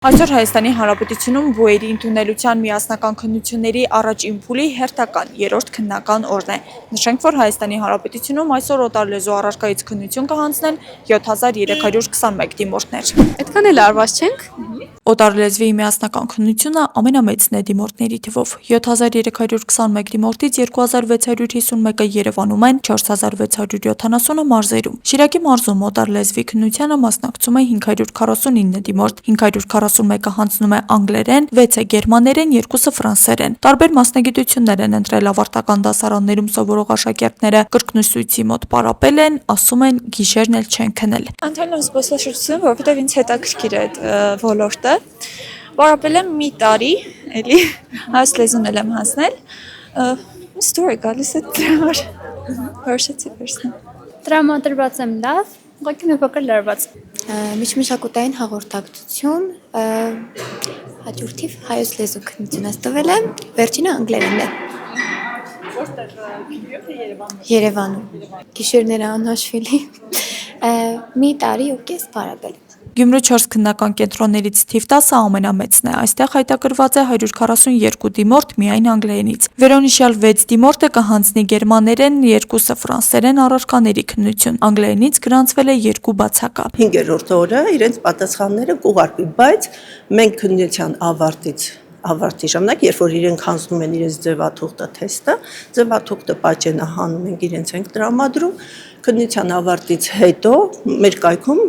Այսօր Հայաստանի Հանրապետությունում բուերի ընդունելության միասնական քննությունների առաջին փուլի հերթական երրորդ քննական օրն է։ Նշենք, որ Հայաստանի Հանրապետությունում այսօր օտարլեզու առարկայից քննություն կհանձնեն 7321 դիմորդներ։ Այդքան էլ արված չենք։ Օտարլեզվի միասնական քննությունը ամենամեծն է դիմորդների թվով։ 7321 դիմորդից 2651-ը Երևանում են, 4670-ը մարզերում։ Շիրակի մարզում օտարլեզվի քննությանը մասնակցում է 549 դիմորդ, 541-ը հանձնում է անգլերեն, 6-ը գերմաներեն, 2-ը ֆրանսերեն։ Տարբեր մասնագիտություններ են ընտրել ավարտական դասարաններում սովորող աշակերտները, կրկնուսույցի մոտ պարապել են, ասում են գիշերն էլ չեն քնել։ Ընդհանրում եմ զբոսաշրջություն, որովհետև ինձ հետաքրքիր է այդ ոլորտը։ Պարապել եմ մի տարի, էլի հայոց լեզուն եմ հասնել։ Ստոր է գալիս է դրամար։ Որոշեցի վերցնել։ Տրամադրված եմ լավ, ուղղակի մի փոքր լարված։ Միջմշակութային հաղորդակցություն, հաջորդիվ հայոց լեզու քննություն տվել եմ, վերջինը անգլերենն է։ Երևանում։ Գիշերները անհաշվելի։ Մի տարի ու կես պարապել եմ։ Գյումրու 4 քննական կենտրոններից թիվ 10-ը ամենամեծն է։ Այստեղ հայտակրված է 142 դիմորդ միայն անգլերենից։ Վերոնիշյալ 6 դիմորդը կհանձնի գերմաներեն, 2-ը ֆրանսերեն առարկաների քննություն։ Անգլերենից գրանցվել է 2 բացակապ։ 5-րդ օրը իրենց պատասխանները կուղարկվի, բայց մենք քննության ավարտի ժամանակ, երբ որ իրենք հանձնում են իրենց ձևաթուղթը թեստը, ձևաթուղթը պատճենը հանում ենք, իրենց ենք տրամադրում, քննության ավարտից հետո մեր կայքում,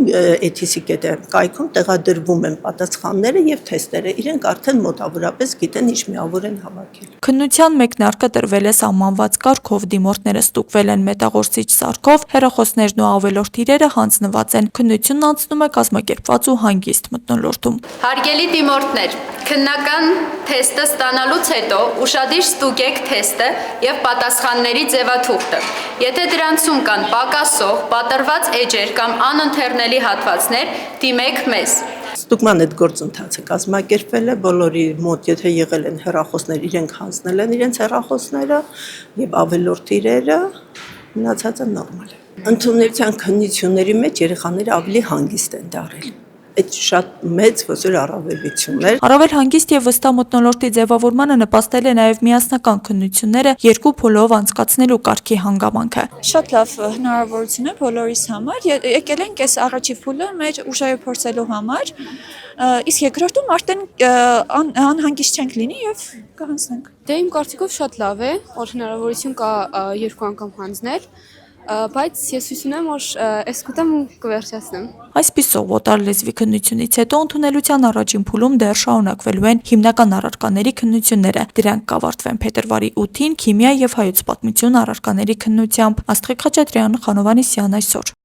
ETC-ԿՏ կայքում տեղադրվում են պատասխանները եւ թեստերը, իրենք արդեն մոտավորապես գիտեն ինչ միավոր են հավաքել։ Քննության մեկնարկը տրվել է սահմանված կարգով, դիմորդները ստուգվել են մետաղորսիչ սարքով, հեռախոսներն ու ավելորդ իրերը հանձնված են։ Քննությունն անցնում է կազմակերպված ու հանգիստ մթնոլորտում։ Հարգելի դիմորդներ, քննական թեստը ստանալուց հետո ուշադիր ստուգեք թեստը եւ պատասխանների ձևաթուղթը։ Եթե դրանցում կան պակասող, պատրված էջեր կամ անընթեռնելի հատվածներ, դիմեք մեզ։ Ստուգման այդ գործընթացը կազմակերպվել է բոլորի մոտ, եթե եղել են հեռախոսներ, իրենք հանձնել են իրենց հեռախոսները եւ ավելորդ իրերը, մնացածը նորմալ է։ Ընդունելության քննությունների մեջ երեխաները ավելի հանգիստ են դառել։ Այդ շատ մեծ ոսոր առավելություն էր։ Առավել հանգիստ եւ վստահ մթնոլորտի ձևավորմանը նպաստել է նաեւ միասնական քննությունները երկու փուլով անցկացնելու կարգի հանգամանքը։ Շատ լավ հնարավորություն է բոլորիս համար։ Եկել ենք այս առաջի փուլը մեր ուժայը փորձելու համար, իսկ երկրորդում արդեն անհանգիստ չենք լինի եւ կհանձնենք։ Դե իմ կարծիքով շատ լավ է, որ հնարավորություն կա 2 անգամ հանձնել, բայց ես հույս ունեմ, որ այս կուտամ կվերջացնեմ։ Այսպիսով օտարլեզվի քննությունից հետո ընդունելության առաջին փուլում դեռ շարունակվելու են հիմնական առարկաների քննությունները։ Դրանք կավարտվեն փետրվարի 8-ին քիմիա եւ հայոց պատմություն առարկաների քննությամբ։ Աստղիկ Խաչատրյան, Խանովանեսյան այսօր։